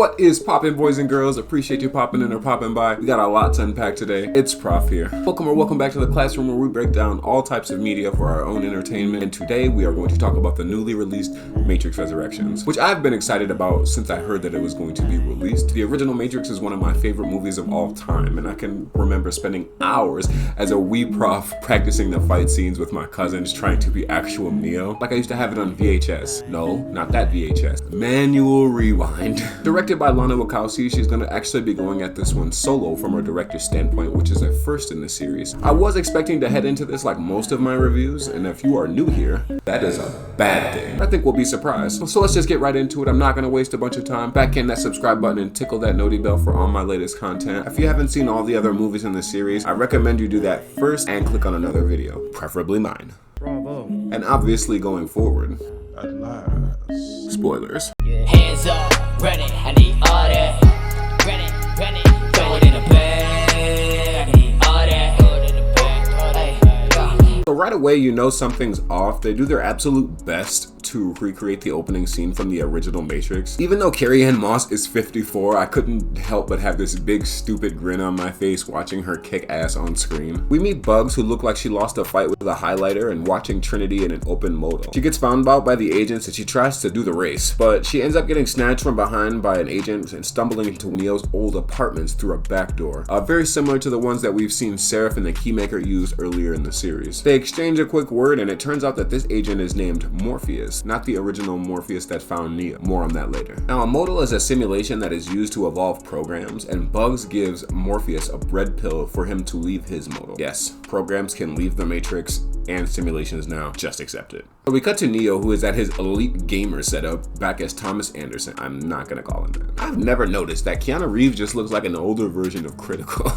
What is poppin', boys and girls? Appreciate you popping in or popping by. We got a lot to unpack today. It's Prof here. Welcome back to the classroom where we break down all types of media for our own entertainment. And today we are going to talk about the newly released Matrix Resurrections, which I've been excited about since I heard that it was going to be released. The original Matrix is one of my favorite movies of all time, and I can remember spending hours as a wee prof practicing the fight scenes with my cousins trying to be actual Neo. Like I used to have it on VHS. No, not that VHS. Manual rewind. Directed by Lana Wachowski, she's going to actually be going at this one solo from her director's standpoint, which is a first in the series. I was expecting to head into this like most of my reviews, and if you are new here, that is a bad thing. I think we'll be surprised. So let's just get right into it. I'm not going to waste a bunch of time. Back in that subscribe button and tickle that noti bell for all my latest content. If you haven't seen all the other movies in the series, I recommend you do that first and click on another video, preferably mine. Bravo. And obviously going forward, At last. spoilers. Hands up, ready, I need all that. Ready, throw it in the bag. I need all that. Throw it in the bag. So right away, you know something's off. They do their absolute best to recreate the opening scene from the original Matrix. Even though Carrie-Anne Moss is 54, I couldn't help but have this big stupid grin on my face watching her kick ass on screen. We meet Bugs, who looked like she lost a fight with a highlighter, and watching Trinity in an open moto. She gets found out by the agents and she tries to do the race, but she ends up getting snatched from behind by an agent and stumbling into Neo's old apartments through a back door. Very similar to the ones that we've seen Seraph and the Keymaker use earlier in the series. They exchange a quick word and it turns out that this agent is named Morpheus, not the original Morpheus that found Neo. More on that later. Now, a modal is a simulation that is used to evolve programs, and Bugs gives Morpheus a bread pill for him to leave his modal. Yes, programs can leave the Matrix and simulations now. Just accept it. So we cut to Neo, who is at his elite gamer setup, back as Thomas Anderson. I'm not gonna call him that. I've never noticed that Keanu Reeves just looks like an older version of Critical.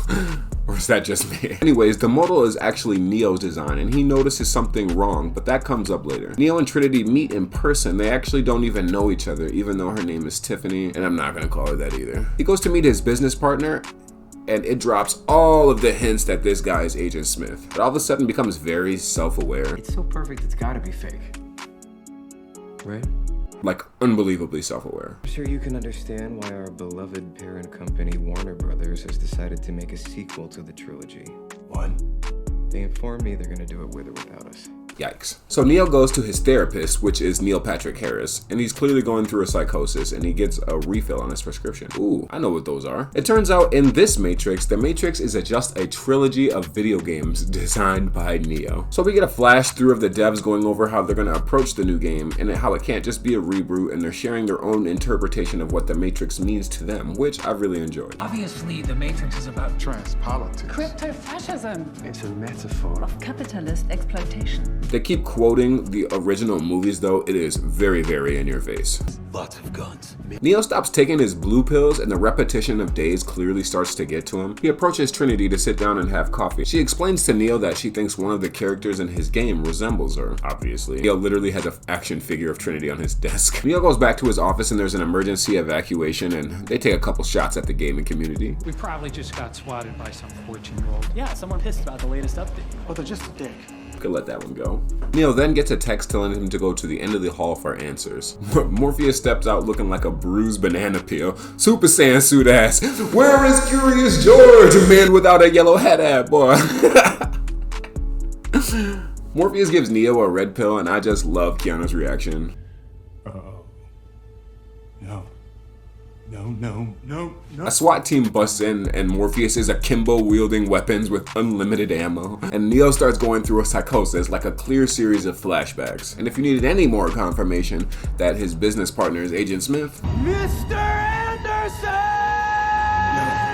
Or is that just me? Anyways, the modal is actually Neo's design, and he notices something wrong, but that comes up later. Neo and Trinity meet in person. They actually don't even know each other, even though her name is Tiffany, and I'm not gonna call her that either. He goes to meet his business partner, and it drops all of the hints that this guy is Agent Smith. It all of a sudden becomes very self-aware. It's so perfect, it's gotta be fake. Right? Like, unbelievably self-aware. I'm sure you can understand why our beloved parent company, Warner Brothers, has decided to make a sequel to the trilogy. What? They informed me they're gonna do it with or without us. Yikes. So Neo goes to his therapist, which is Neil Patrick Harris, and he's clearly going through a psychosis, and he gets a refill on his prescription. Ooh, I know what those are. It turns out in this Matrix, the Matrix is just a trilogy of video games designed by Neo. So we get a flash through of the devs going over how they're gonna approach the new game, and how it can't just be a reboot, and they're sharing their own interpretation of what the Matrix means to them, which I've really enjoyed. Obviously, the Matrix is about Transpolitics. Crypto-fascism It's a metaphor. of capitalist exploitation. They keep quoting the original movies though. It is very, very in your face. lots of guns. Neo stops taking his blue pills and the repetition of days clearly starts to get to him. He approaches Trinity to sit down and have coffee. She explains to Neo that she thinks one of the characters in his game resembles her, obviously. Neo literally has an action figure of Trinity on his desk. Neo goes back to his office and there's an emergency evacuation and they take a couple shots at the gaming community. We probably just got swatted by some 14-year-old. Yeah, someone pissed about the latest update. Oh, they're just a dick. Could let that one go. Neo then gets a text telling him to go to the end of the hall for answers. Morpheus steps out looking like a bruised banana peel. Super Saiyan suit ass. Where is Curious George? A man without a yellow hat at, boy. Morpheus gives Neo a red pill and I just love Keanu's reaction. No. A SWAT team busts in and Morpheus is akimbo wielding weapons with unlimited ammo. And Neo starts going through a psychosis like a clear series of flashbacks. And if you needed any more confirmation that his business partner is Agent Smith, Mr. Anderson!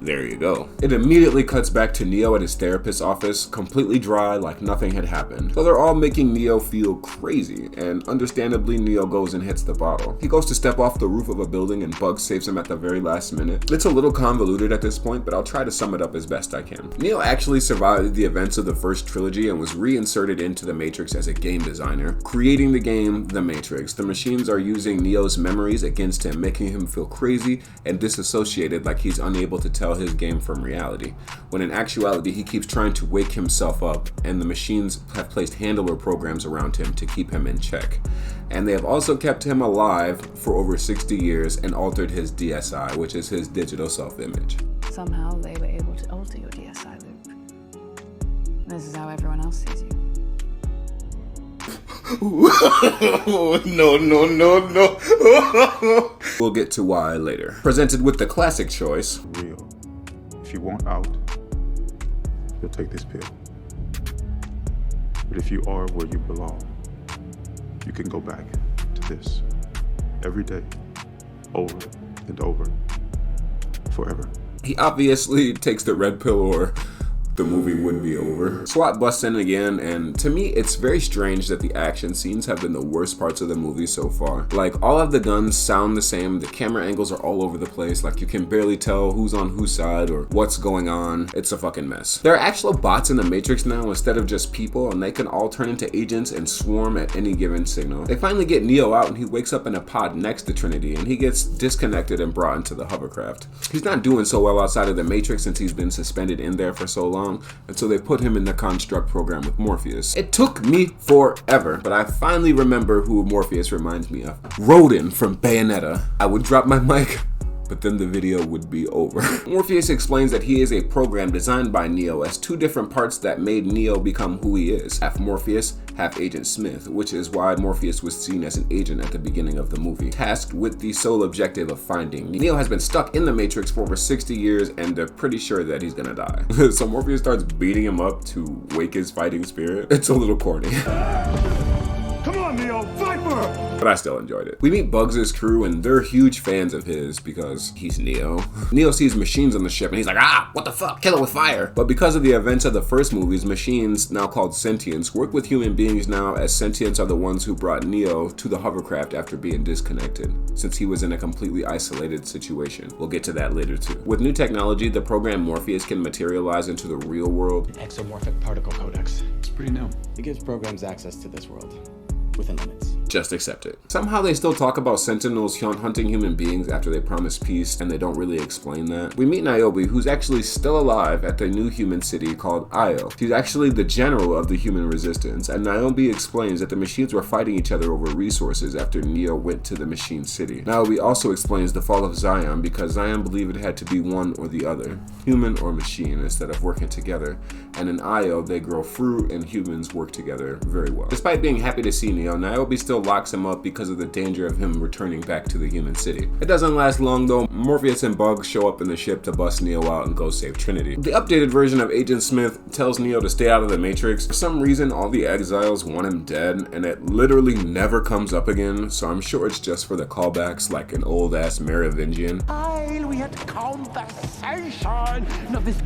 there you go. It immediately cuts back to Neo at his therapist's office, completely dry, like nothing had happened. So they're all making Neo feel crazy, and understandably Neo goes and hits the bottle. He goes to step off the roof of a building and Bugs saves him at the very last minute. It's a little convoluted at this point, but I'll try to sum it up as best I can. Neo actually survived the events of the first trilogy and was reinserted into the Matrix as a game designer, creating the game The Matrix. The machines are using Neo's memories against him, making him feel crazy and disassociated, like he's unable to tell his game from reality, when in actuality he keeps trying to wake himself up, and the machines have placed handler programs around him to keep him in check. And they have also kept him alive for over 60 years and altered his DSI, which is his digital self-image. Somehow they were able to alter your DSI loop. This is how everyone else sees you. No. We'll get to why later. Presented with the classic choice. Real. If you want out, you'll take this pill. But if you are where you belong, you can go back to this every day, over and over, forever. He obviously takes the red pill or the movie would be over. SWAT busts in again, and to me it's very strange that the action scenes have been the worst parts of the movie so far. Like, all of the guns sound the same, the camera angles are all over the place, like you can barely tell who's on whose side or what's going on. It's a fucking mess. There are actual bots in the Matrix now instead of just people, and they can all turn into agents and swarm at any given signal. They finally get Neo out and he wakes up in a pod next to Trinity, and he gets disconnected and brought into the hovercraft. He's not doing so well outside of the Matrix since he's been suspended in there for so long, and so they put him in the construct program with Morpheus. It took me forever, but I finally remember who Morpheus reminds me of. Rodin from Bayonetta. I would drop my mic, but then the video would be over. Morpheus explains that he is a program designed by Neo as two different parts that made Neo become who he is. Half Morpheus, half Agent Smith, which is why Morpheus was seen as an agent at the beginning of the movie, tasked with the sole objective of finding. Neo has been stuck in the Matrix for over 60 years and they're pretty sure that he's gonna die. So Morpheus starts beating him up to wake his fighting spirit. It's a little corny. Come on, Neo, Viper! But I still enjoyed it. We meet Bugs' crew and they're huge fans of his because he's Neo. Neo sees machines on the ship and he's like, ah, what the fuck, kill it with fire. But because of the events of the first movies, machines, now called sentients, work with human beings now, as sentients are the ones who brought Neo to the hovercraft after being disconnected, since he was in a completely isolated situation. We'll get to that later too. With new technology, the program Morpheus can materialize into the real world. Exomorphic particle codex. It's pretty new. It gives programs access to this world, within limits. Just accept it. Somehow they still talk about sentinels hunting human beings after they promise peace, and they don't really explain that. We meet Niobe, who's actually still alive at the new human city called Io. She's actually the general of the human resistance, and Niobe explains that the machines were fighting each other over resources after Neo went to the machine city. Niobe also explains the fall of Zion because Zion believed it had to be one or the other, human or machine, instead of working together. And in Io, they grow fruit and humans work together very well. Despite being happy to see Neo, Niobe still locks him up because of the danger of him returning back to the human city. It doesn't last long though. Morpheus and Bugs show up in the ship to bust Neo out and go save Trinity. The updated version of Agent Smith tells Neo to stay out of the Matrix. For some reason, all the exiles want him dead, and it literally never comes up again, so I'm sure it's just for the callbacks like an old ass Merovingian. We had conversation. No, this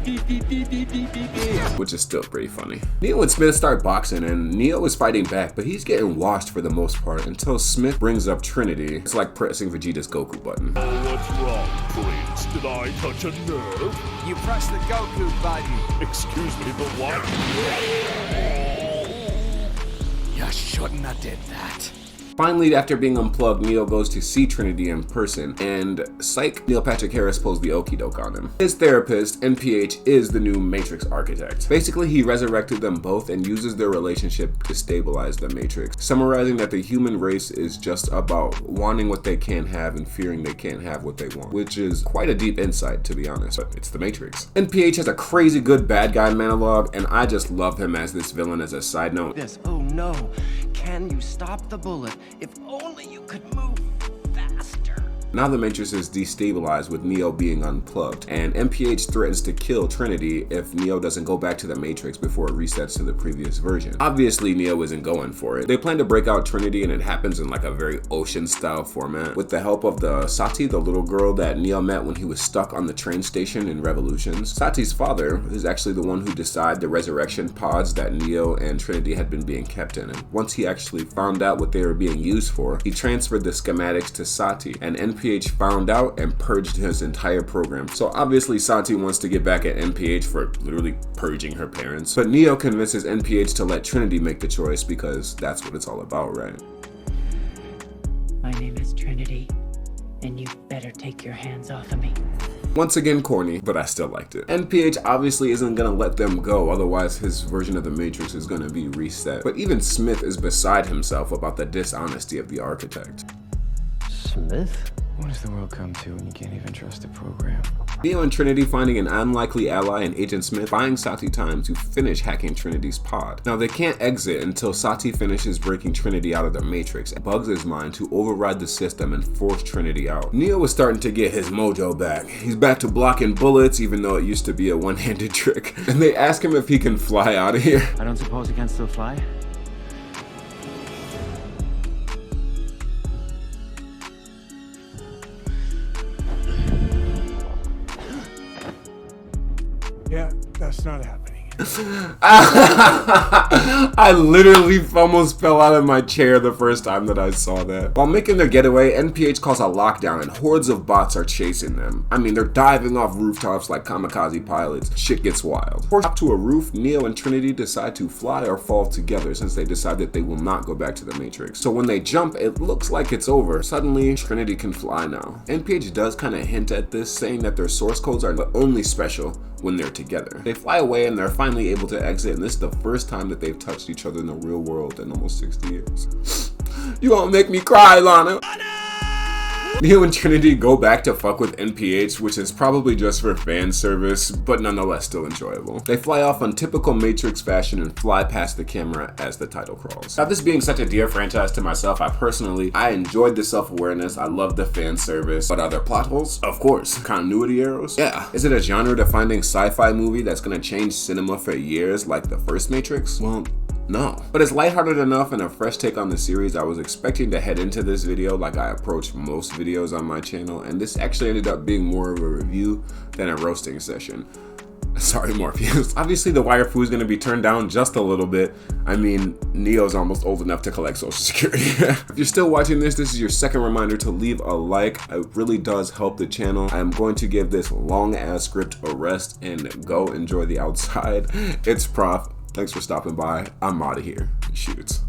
Which is still pretty funny. Neo and Smith start boxing and Neo is fighting back, but he's getting washed for the most part until Smith brings up Trinity. It's like pressing Vegeta's Goku button. What's wrong, Prince? Did I touch a nerve? You pressed the Goku button. Excuse me, but what? You shouldn't have did that. Finally, after being unplugged, Neo goes to see Trinity in person, and psych, Neil Patrick Harris pulls the okie doke on him. His therapist, NPH, is the new Matrix architect. Basically, he resurrected them both and uses their relationship to stabilize the Matrix, summarizing that the human race is just about wanting what they can't have and fearing they can't have what they want, which is quite a deep insight, to be honest, but it's the Matrix. NPH has a crazy good bad guy monologue, and I just love him as this villain. As a side note, This, oh no, can you stop the bullet? If only you could move faster. now the Matrix is destabilized with Neo being unplugged, and NPH threatens to kill Trinity if Neo doesn't go back to the Matrix before it resets to the previous version. Obviously, Neo isn't going for it. They plan to break out Trinity, and it happens in like a very Ocean-style format with the help of the Sati, the little girl that Neo met when he was stuck on the train station in Revolutions. Sati's father is actually the one who decided the resurrection pods that Neo and Trinity had been being kept in, and once he actually found out what they were being used for, he transferred the schematics to Sati, and NPH found out and purged his entire program. So obviously Sati wants to get back at NPH for literally purging her parents, but Neo convinces NPH to let Trinity make the choice because that's what it's all about, right? My name is Trinity, and you better take your hands off of me. Once again corny, but I still liked it. NPH obviously isn't gonna let them go, otherwise his version of the Matrix is gonna be reset. But even Smith is beside himself about the dishonesty of the architect. Smith? What does the world come to when you can't even trust a program? Neo and Trinity finding an unlikely ally in Agent Smith, buying Sati time to finish hacking Trinity's pod. Now they can't exit until Sati finishes breaking Trinity out of the Matrix and bugs his mind to override the system and force Trinity out. Neo is starting to get his mojo back. He's back to blocking bullets, even though it used to be a one-handed trick. And they ask him if he can fly out of here. I don't suppose he can still fly? Yeah, that's not happening. I literally almost fell out of my chair the first time that I saw that. While making their getaway, NPH calls a lockdown and hordes of bots are chasing them. I mean, they're diving off rooftops like kamikaze pilots. Shit gets wild. Up to a roof, Neo and Trinity decide to fly or fall together since they decide that they will not go back to the Matrix. So when they jump, it looks like it's over. Suddenly, Trinity can fly now. NPH does kind of hint at this, saying that their source codes are only special when they're together. They fly away and they're finally able to exit, and this is the first time that they've touched each other in the real world in almost 60 years. You won't make me cry, Lana. Neo and Trinity go back to fuck with NPH, which is probably just for fan service, but nonetheless still enjoyable. They fly off on typical Matrix fashion and fly past the camera as the title crawls. Now, this being such a dear franchise to myself, I enjoyed the self-awareness, I love the fan service, but are there plot holes? Of course. Continuity errors? Yeah. Is it a genre-defining sci-fi movie that's gonna change cinema for years like the first Matrix? Well, no. But it's lighthearted enough and a fresh take on the series. I was expecting to head into this video like I approach most videos on my channel, and this actually ended up being more of a review than a roasting session. Sorry, Morpheus. Obviously, the wire foo is going to be turned down just a little bit. I mean, Neo's almost old enough to collect Social Security. If you're still watching this is your second reminder to leave a like. It really does help the channel. I am going to give this long-ass script a rest and go enjoy the outside. It's Prof. Thanks for stopping by. I'm out of here. Shoots.